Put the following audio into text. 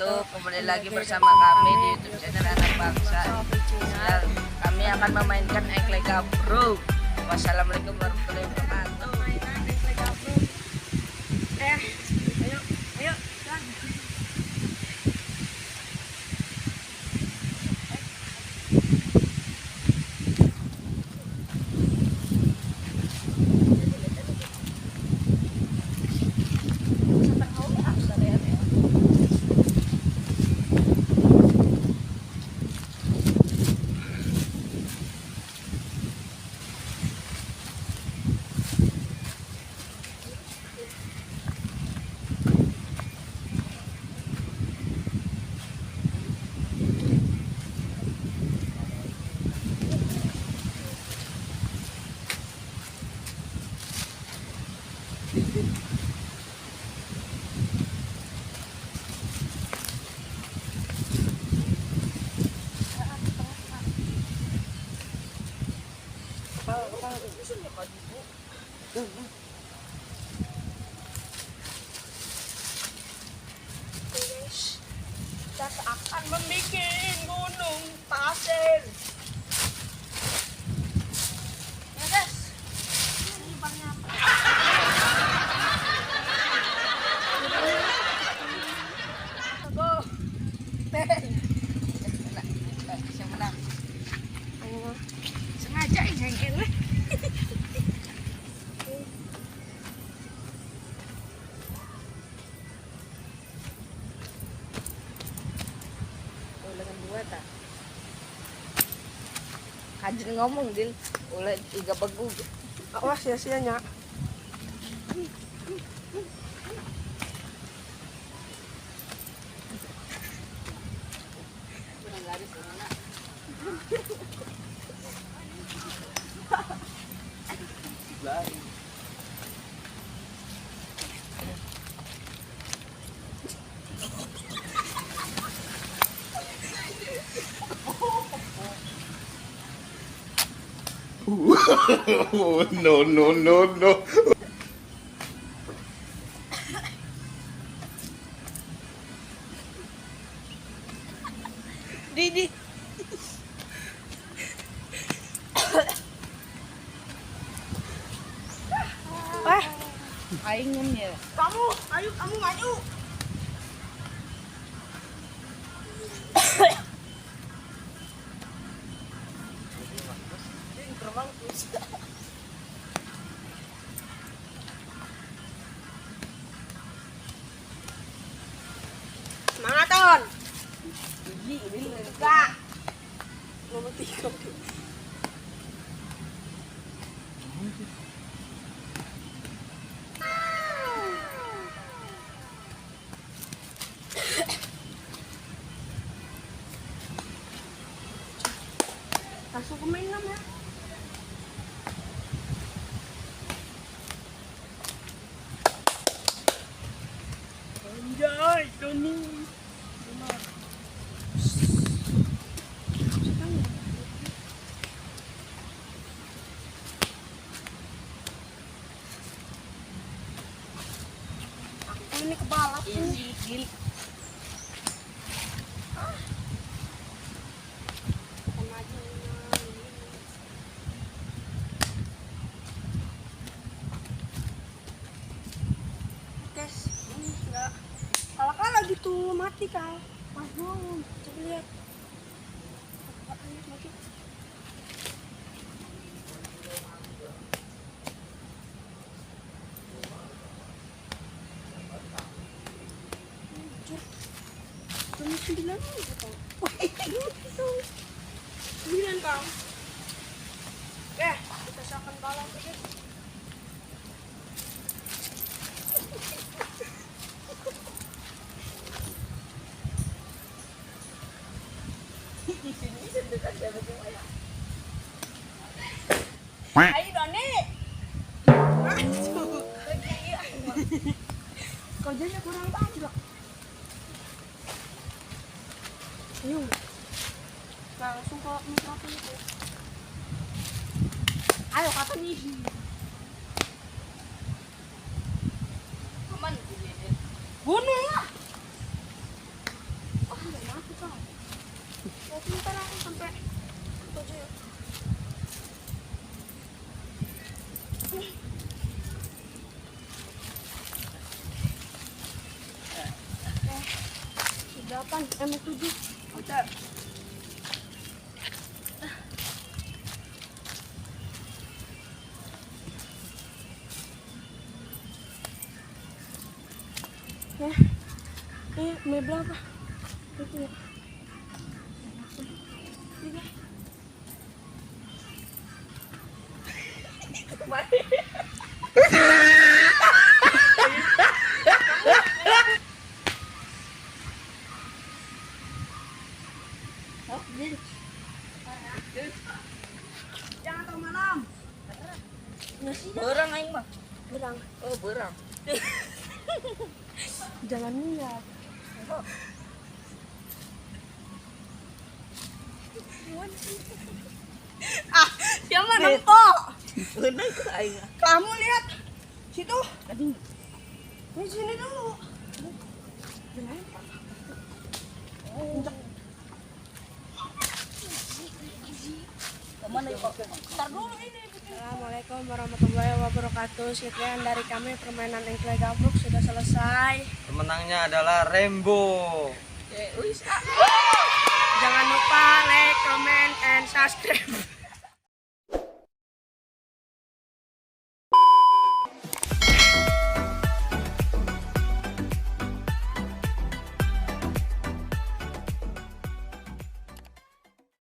wabarakatuh. Kembali lagi bersama kami di YouTube channel Anak Bangsa. Dan kami akan memainkan Engklega Bro. Wassalamualaikum warahmatullahi wabarakatuh. Mainan Engklega Bro. Ayo. Kita akan membuat gunung pasir. Ya guys, ini bangnya apa? Go. Siapa menang? Sengaja jengkel. Kajin ngomong Din, oleh iga begu. Awas ya sia-sianya. No. Didi. Aingin ya. Kamu maju. Semangat Ton. Ini Enggak. Nomor 3. Langsung ke main ya. Anjay, Doni. Ini kebalap ini. gil. Guys, ini enggak kalah gitu mati Kal. Pas bangun, coba lihat. Mati. Cuma 9 aja Kal. Wah, itu 9 Kal. Oke, kita siapkan balon guys. Ayo Doni. Kerjanya kurang banyak. Ayo. Langsung ke mikrofon itu. Ayo kata nih. Aman. Bunuh lah. Bentar aku sampai tujuh ya. Delapan, tujuh. Bentar. Ya, ini berapa? Itu ya. Tiga. Jangan tahu malam. Berang aing mah. Berang. Oh, berang. Jangan niat. Siapa nempok? Bener ke aing. Kamu lihat situ. Di sini dulu. Kemana kok? Ntar dulu ini. Assalamualaikum warahmatullahi wabarakatuh. Sekian dari kami permainan Engklay Gabruk sudah selesai. Pemenangnya adalah Rainbow. Wis. Jangan lupa like, comment, and subscribe.